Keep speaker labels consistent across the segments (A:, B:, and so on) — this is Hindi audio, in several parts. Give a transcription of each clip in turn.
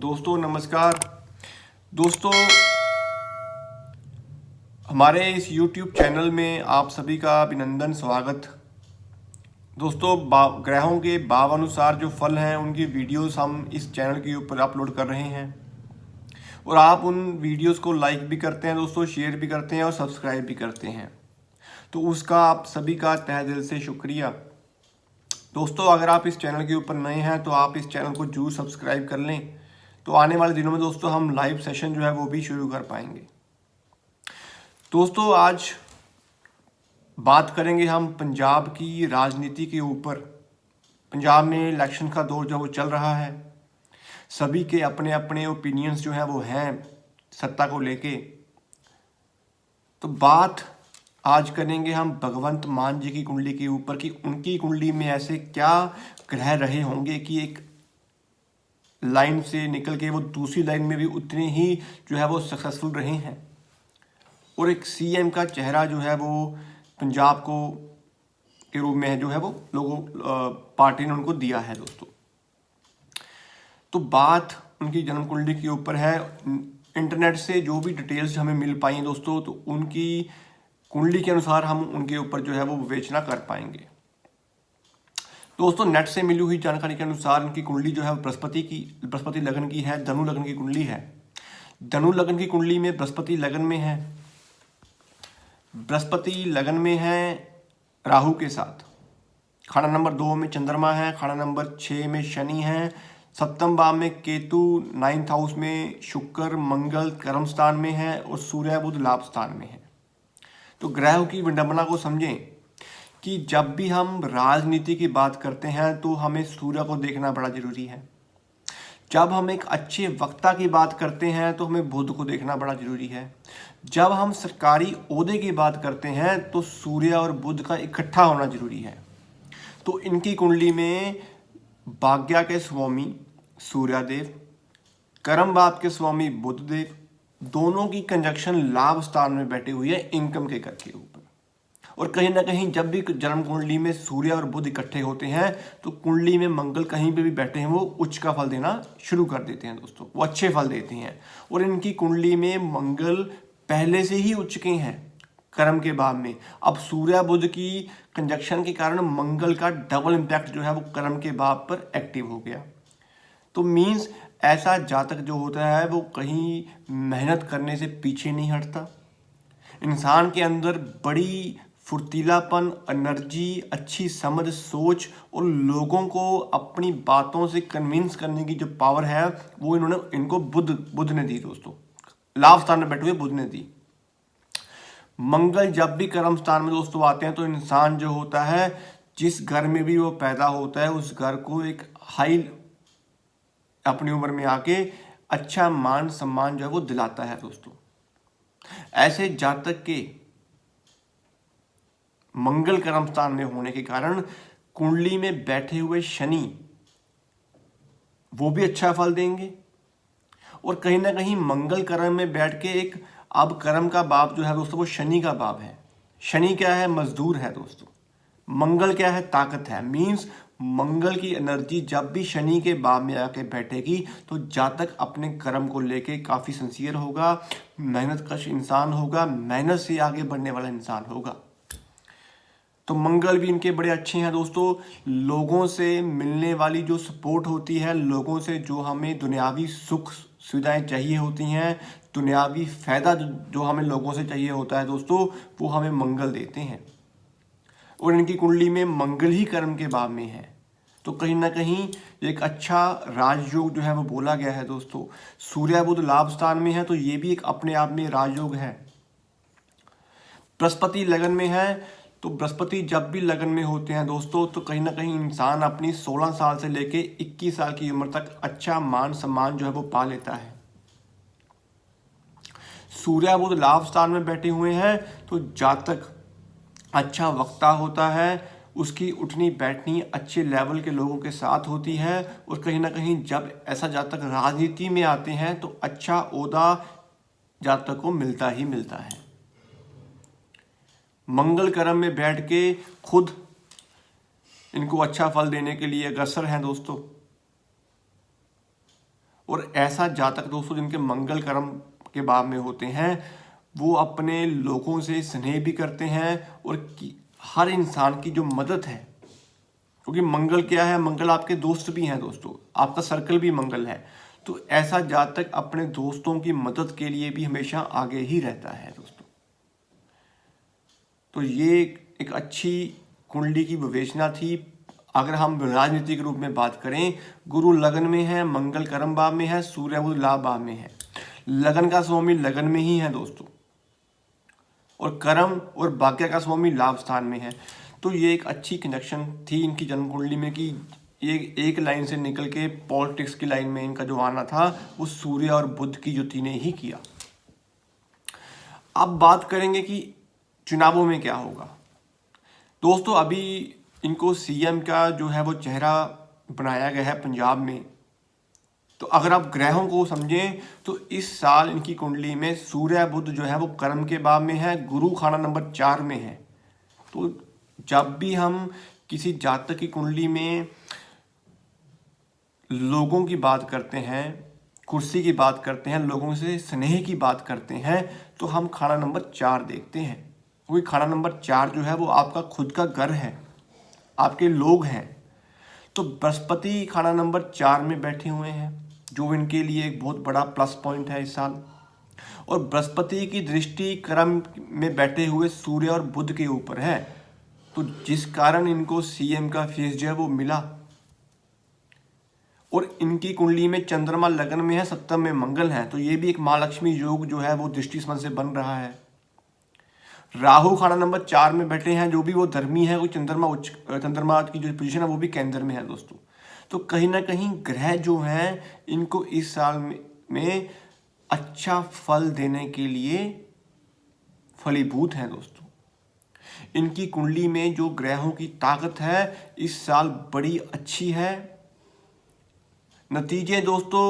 A: दोस्तों नमस्कार। दोस्तों हमारे इस YouTube चैनल में आप सभी का अभिनंदन स्वागत। दोस्तों ग्रहों के भाव अनुसार जो फल हैं उनकी वीडियोस हम इस चैनल के ऊपर अपलोड कर रहे हैं और आप उन वीडियोस को लाइक भी करते हैं दोस्तों, शेयर भी करते हैं और सब्सक्राइब भी करते हैं, तो उसका आप सभी का तहे दिल से शुक्रिया। दोस्तों अगर आप इस चैनल के ऊपर नए हैं तो आप इस चैनल को जरूर सब्सक्राइब कर लें, तो आने वाले दिनों में दोस्तों हम लाइव सेशन जो है वो भी शुरू कर पाएंगे। दोस्तों आज बात करेंगे हम पंजाब की राजनीति के ऊपर। पंजाब में इलेक्शन का दौर जो वो चल रहा है, सभी के अपने अपने ओपिनियंस जो है वो हैं सत्ता को लेके। तो बात आज करेंगे हम भगवंत मान जी की कुंडली के ऊपर कि उनकी कुंडली में ऐसे क्या ग्रह रहे होंगे कि एक लाइन से निकल के वो दूसरी लाइन में भी उतने ही जो है वो सक्सेसफुल रहे हैं और एक सीएम का चेहरा जो है वो पंजाब को के रूप में जो है वो लोगों पार्टी ने उनको दिया है। दोस्तों तो बात उनकी जन्म कुंडली के ऊपर है। इंटरनेट से जो भी डिटेल्स हमें मिल पाई हैं दोस्तों, तो उनकी कुंडली के अनुसार हम उनके ऊपर जो है वो विवेचना कर पाएंगे। दोस्तों नेट से मिली हुई जानकारी के अनुसार उनकी कुंडली जो है बृहस्पति लगन की है, धनु लगन की कुंडली है। धनु लगन की कुंडली में बृहस्पति लगन में है, बृहस्पति लगन में है राहु के साथ। खाना नंबर 2 में चंद्रमा है, खाना नंबर 6 में शनि है, सप्तम भाव में केतु, 9th हाउस में शुक्र मंगल कर्म स्थान में है और सूर्य बुध लाभ स्थान में है। तो ग्रहों की विडंबना को समझें कि जब भी हम राजनीति की बात करते हैं तो हमें सूर्य को देखना बड़ा जरूरी है। जब हम एक अच्छे वक्ता की बात करते हैं तो हमें बुध को देखना बड़ा जरूरी है। जब हम सरकारी ओहदे की बात करते हैं तो सूर्य और बुध का इकट्ठा होना जरूरी है। तो इनकी कुंडली में भाग्य के स्वामी सूर्यदेव, कर्म भाव के स्वामी बुधदेव, दोनों की कंजक्शन लाभ स्थान में बैठे हुई है इनकम के घर के ऊपर। और कहीं ना कहीं जब भी जन्म कुंडली में सूर्य और बुध इकट्ठे होते हैं तो कुंडली में मंगल कहीं पे भी बैठे हैं वो उच्च का फल देना शुरू कर देते हैं दोस्तों, वो अच्छे फल देते हैं। और इनकी कुंडली में मंगल पहले से ही उच्च के हैं कर्म के भाव में। अब सूर्य बुध की कंजक्शन के कारण मंगल का डबल इम्पैक्ट जो है वो कर्म के भाव पर एक्टिव हो गया। तो मीन्स ऐसा जातक जो होता है वो कहीं मेहनत करने से पीछे नहीं हटता। इंसान के अंदर बड़ी फुर्तीलापन, एनर्जी, अच्छी समझ, सोच और लोगों को अपनी बातों से कन्विंस करने की जो पावर है वो इनको बुध ने दी दोस्तों, लाभ स्थान में बैठे हुए बुध ने दी। मंगल जब भी कर्म स्थान में दोस्तों आते हैं तो इंसान जो होता है जिस घर में भी वो पैदा होता है उस घर को एक हाई अपनी उम्र में आके अच्छा मान सम्मान जो है वो दिलाता है दोस्तों। ऐसे जातक के मंगल कर्म स्थान में होने के कारण कुंडली में बैठे हुए शनि वो भी अच्छा फल देंगे। और कहीं ना कहीं मंगल कर्म में बैठ के एक अब कर्म का भाव जो है दोस्तों वो शनि का भाव है। शनि क्या है? मजदूर है दोस्तों। मंगल क्या है? ताकत है। मीन्स मंगल की एनर्जी जब भी शनि के भाव में आके बैठेगी तो जातक अपने कर्म को लेके काफ़ी सिंसियर होगा, मेहनत कश इंसान होगा, मेहनत से आगे बढ़ने वाला इंसान होगा। तो मंगल भी इनके बड़े अच्छे हैं दोस्तों। लोगों से मिलने वाली जो सपोर्ट होती है, लोगों से जो हमें दुनियावी सुख सुविधाएं चाहिए होती हैं, दुनियावी फायदा जो हमें लोगों से चाहिए होता है दोस्तों, वो हमें मंगल देते हैं। और इनकी कुंडली में मंगल ही कर्म के भाव में है, तो कहीं ना कहीं एक अच्छा राजयोग जो है वो बोला गया है दोस्तों। सूर्य बुध लाभ स्थान में है तो ये भी एक अपने आप में राजयोग है। बृहस्पति लगन में है, तो बृहस्पति जब भी लगन में होते हैं दोस्तों तो कहीं ना कहीं इंसान अपनी 16 साल से लेके 21 साल की उम्र तक अच्छा मान सम्मान जो है वो पा लेता है। सूर्य बुध लाभ स्थान में बैठे हुए हैं तो जातक अच्छा वक्ता होता है, उसकी उठनी बैठनी अच्छे लेवल के लोगों के साथ होती है। और कहीं ना कहीं जब ऐसा जातक राजनीति में आते हैं तो अच्छा ओहदा जातक को मिलता ही मिलता है। मंगल कर्म में बैठ के खुद इनको अच्छा फल देने के लिए अग्रसर हैं दोस्तों। और ऐसा जातक दोस्तों जिनके मंगल कर्म के भाव में होते हैं, वो अपने लोगों से स्नेह भी करते हैं और हर इंसान की जो मदद है, क्योंकि मंगल क्या है, मंगल आपके दोस्त भी हैं दोस्तों, आपका सर्कल भी मंगल है, तो ऐसा जातक अपने दोस्तों की मदद के लिए भी हमेशा आगे ही रहता है दोस्तों। तो ये एक अच्छी कुंडली की विवेचना थी। अगर हम राजनीतिक रूप में बात करें, गुरु लगन में है, मंगल कर्म भाव में है, सूर्य बुध लाभ भाव में है। लगन का स्वामी लगन में ही है दोस्तों, और कर्म और भाग्य का स्वामी लाभ स्थान में है। तो ये एक अच्छी कनेक्शन थी इनकी जन्म कुंडली में कि ये एक लाइन से निकल के पॉलिटिक्स की लाइन में इनका जो आना था वो सूर्य और बुध की युति ने ही किया। अब बात करेंगे कि चुनावों में क्या होगा दोस्तों। अभी इनको सीएम का जो है वो चेहरा बनाया गया है पंजाब में। तो अगर आप ग्रहों को समझें तो इस साल इनकी कुंडली में सूर्य बुध जो है वो कर्म के भाव में है, गुरु खाना नंबर 4 में है। तो जब भी हम किसी जातक की कुंडली में लोगों की बात करते हैं, कुर्सी की बात करते हैं, लोगों से स्नेह की बात करते हैं, तो हम खाना नंबर 4 देखते हैं, क्योंकि खाना नंबर 4 जो है वो आपका खुद का घर है, आपके लोग हैं। तो बृहस्पति खाना नंबर 4 में बैठे हुए हैं, जो इनके लिए एक बहुत बड़ा प्लस पॉइंट है इस साल। और बृहस्पति की दृष्टि कर्म में बैठे हुए सूर्य और बुध के ऊपर है, तो जिस कारण इनको सीएम का फेस जो है वो मिला। और इनकी कुंडली में चंद्रमा लगन में है, सप्तम में मंगल है, तो ये भी एक माँ लक्ष्मी योग जो है वो दृष्टि से बन रहा है। राहु खाना नंबर 4 में बैठे हैं, जो भी वो धर्मी है, कोई चंद्रमा की जो पोजीशन है वो भी केंद्र में है दोस्तों। तो कहीं ना कहीं ग्रह जो हैं इनको इस साल में अच्छा फल देने के लिए फलीभूत हैं दोस्तों। इनकी कुंडली में जो ग्रहों की ताकत है इस साल बड़ी अच्छी है। नतीजे दोस्तों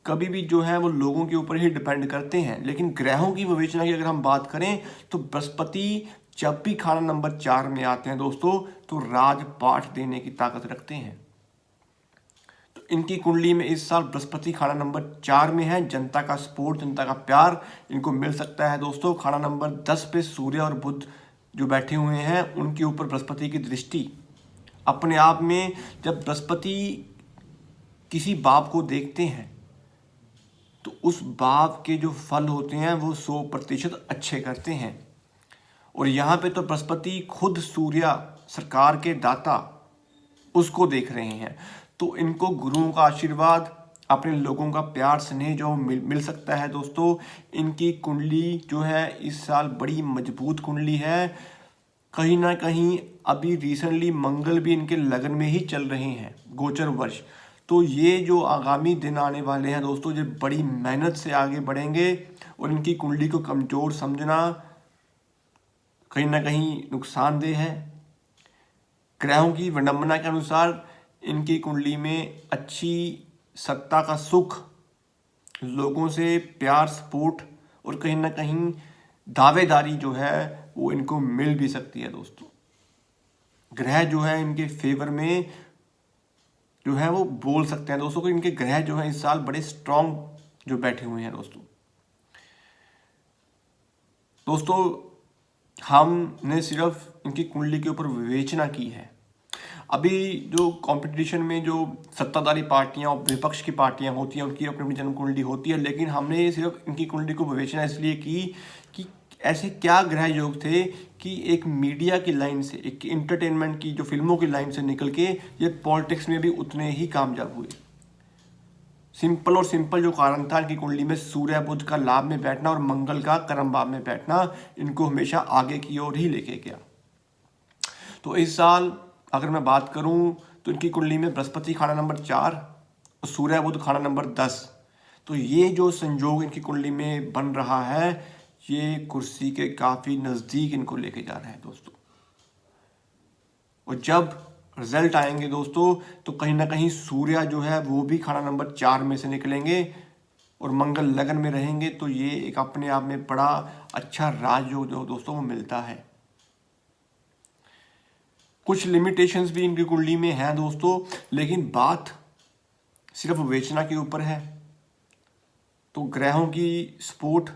A: कभी भी जो है वो लोगों के ऊपर ही डिपेंड करते हैं, लेकिन ग्रहों की विवेचना की अगर हम बात करें तो बृहस्पति जब भी खाना नंबर 4 में आते हैं दोस्तों तो राजपाठ देने की ताकत रखते हैं। तो इनकी कुंडली में इस साल बृहस्पति खाना नंबर 4 में है। जनता का सपोर्ट, जनता का प्यार इनको मिल सकता है दोस्तों। खाना नंबर 10 पे सूर्य और बुध जो बैठे हुए हैं उनके ऊपर बृहस्पति की दृष्टि अपने आप में, जब बृहस्पति किसी बाप को देखते हैं तो उस बाप के जो फल होते हैं वो 100% अच्छे करते हैं। और यहाँ पे तो बृहस्पति खुद सूर्य सरकार के दाता उसको देख रहे हैं, तो इनको गुरुओं का आशीर्वाद, अपने लोगों का प्यार स्नेह जो मिल सकता है दोस्तों। इनकी कुंडली जो है इस साल बड़ी मजबूत कुंडली है। कहीं ना कहीं अभी रिसेंटली मंगल भी इनके लगन में ही चल रहे हैं गोचर वर्ष। तो ये जो आगामी दिन आने वाले हैं दोस्तों, ये बड़ी मेहनत से आगे बढ़ेंगे और इनकी कुंडली को कमजोर समझना कहीं ना कहीं नुकसानदेह है। ग्रहों की विडंबना के अनुसार इनकी कुंडली में अच्छी सत्ता का सुख, लोगों से प्यार, सपोर्ट और कहीं ना कहीं दावेदारी जो है वो इनको मिल भी सकती है दोस्तों। ग्रह जो है इनके फेवर में जो है वो बोल सकते हैं दोस्तों कि इनके ग्रह जो है इस साल बड़े स्ट्रांग जो बैठे हुए हैं दोस्तों। हमने सिर्फ इनकी कुंडली के ऊपर विवेचना की है। अभी जो कंपटीशन में जो सत्ताधारी पार्टियां और विपक्ष की पार्टियां होती हैं उनकी अपनी अपनी जन्म कुंडली होती है, लेकिन हमने सिर्फ इनकी कुंडली को विवेचना इसलिए की कि ऐसे क्या ग्रह योग थे कि एक मीडिया की लाइन से, एक इंटरटेनमेंट की जो फिल्मों की लाइन से निकल के ये पॉलिटिक्स में भी उतने ही कामयाब हुए। सिंपल और सिंपल जो कारण था इनकी कुंडली में सूर्य बुध का लाभ में बैठना और मंगल का कर्म भाव में बैठना इनको हमेशा आगे की ओर ही लेके गया। तो इस साल अगर मैं बात करूं तो इनकी कुंडली में बृहस्पति खाना नंबर 4 और सूर्य बुध खाना नंबर 10, तो ये जो संयोग इनकी कुंडली में बन रहा है ये कुर्सी के काफी नजदीक इनको लेके जा रहा है दोस्तों। और जब रिजल्ट आएंगे दोस्तों तो कहीं ना कहीं सूर्य जो है वो भी खाना नंबर 4 में से निकलेंगे और मंगल लगन में रहेंगे, तो ये एक अपने आप में बड़ा अच्छा राजयोग जो दोस्तों वो मिलता है। कुछ लिमिटेशंस भी इनकी कुंडली में हैं दोस्तों, लेकिन बात सिर्फ विवेचना के ऊपर है। तो ग्रहों की सपोर्ट,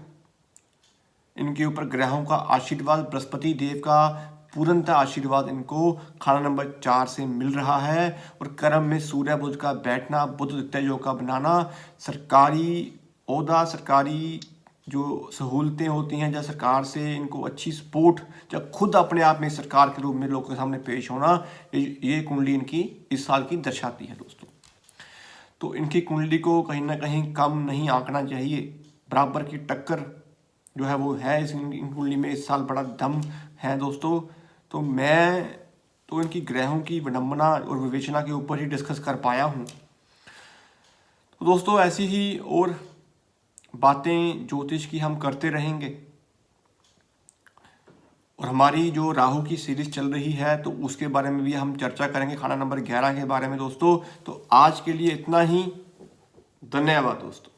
A: इनके ऊपर ग्रहों का आशीर्वाद, बृहस्पति देव का पूर्णतः आशीर्वाद इनको खाना नंबर 4 से मिल रहा है। और कर्म में सूर्य बुध का बैठना, बुध द्वितीय योग का बनाना, सरकारी ओहदा, सरकारी जो सहूलतें होती हैं, जब सरकार से इनको अच्छी सपोर्ट, जब खुद अपने आप में सरकार के रूप में लोगों के सामने पेश होना, ये कुंडली इनकी इस साल की दर्शाती है दोस्तों। तो इनकी कुंडली को कहीं ना कहीं कम नहीं आंकना चाहिए, बराबर की टक्कर जो है वो है इस कुंडली में इस साल, बड़ा दम है दोस्तों। तो मैं तो इनकी ग्रहों की विडंबना और विवेचना के ऊपर ही डिस्कस कर पाया हूँ। तो दोस्तों ऐसी ही और बातें ज्योतिष की हम करते रहेंगे। और हमारी जो राहु की सीरीज चल रही है तो उसके बारे में भी हम चर्चा करेंगे, खाना नंबर 11 के बारे में दोस्तों। तो आज के लिए इतना ही, धन्यवाद दोस्तों।